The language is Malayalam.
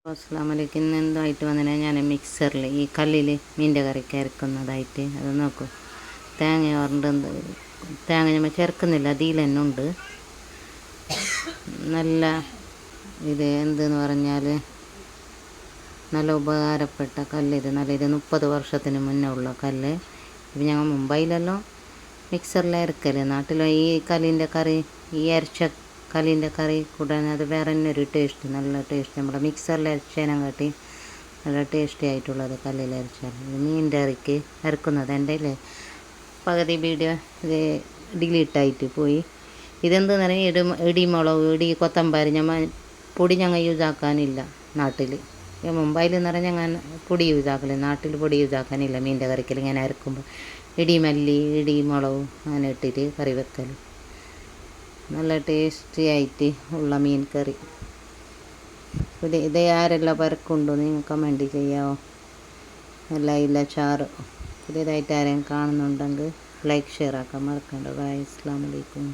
അസ്സലാമലൈക്കും. ഇന്ന് എന്തായിട്ട് വന്നതിനാൽ ഞാൻ മിക്സറിൽ ഈ കല്ലിൽ മീൻ്റെ കറിക്ക് അരക്കുന്നതായിട്ട് അത് നോക്കൂ. തേങ്ങ ഉണ്ട്, തേങ്ങ നമ്മൾ ചേർക്കുന്നില്ല, അതിൽ തന്നെ ഉണ്ട്. നല്ല ഇത് എന്തെന്ന് പറഞ്ഞാൽ നല്ല ഉപകാരപ്പെട്ട കല്ലിത്. നല്ല ഇത് 30 വർഷത്തിന് മുന്നേ ഉള്ള കല്ല്. ഇത് ഞങ്ങൾ മുംബൈയിലെല്ലാം മിക്സറിൽ അരക്കൽ. നാട്ടിൽ ഈ കല്ലിൻ്റെ കറി, ഈ അരച്ച കല്ലിൻ്റെ കറി കൂടാൻ അത് വേറെ തന്നെ ഒരു ടേസ്റ്റ്, നല്ല ടേസ്റ്റ്. നമ്മുടെ മിക്സറിൽ അരച്ചതിനെ കാട്ടി നല്ല ടേസ്റ്റി ആയിട്ടുള്ളത് കല്ലിൽ അരച്ചാൽ. മീൻ്റെ കറിക്ക് അരക്കുന്നത് എൻ്റെ അല്ലേ പകുതി വീഡിയോ ഇത് ഡിലീറ്റായിട്ട് പോയി. ഇതെന്തെന്ന് പറഞ്ഞാൽ ഇടിമുളക്, കൊത്തമ്പാരി പൊടി ഞങ്ങൾ യൂസാക്കാനില്ല നാട്ടിൽ. മുംബൈയിൽ എന്ന് പറഞ്ഞാൽ ഞാൻ പൊടി യൂസാക്കല്, നാട്ടിൽ പൊടി യൂസാക്കാനില്ല. മീൻ്റെ കറിക്കൽ ഇങ്ങനെ അരക്കുമ്പോൾ ഇടിമല്ലി, ഇടിമുളകും അങ്ങനെ ഇട്ടിട്ട് കറി വെക്കൽ. നല്ല ടേസ്റ്റി ആയിട്ട് ഉള്ള മീൻ കറി. ഇത് ആരെല്ലാം പരക്കുണ്ടോ നിങ്ങൾ കമൻറ്റ് ചെയ്യാമോ? ഇല്ല ചാറ് പുതിയതായിട്ട് ആരെയും കാണുന്നുണ്ടെങ്കിൽ ലൈക്ക് ഷെയർ ആക്കാൻ മറക്കണ്ട. ബൈ, അസ്സലാമു അലൈക്കും.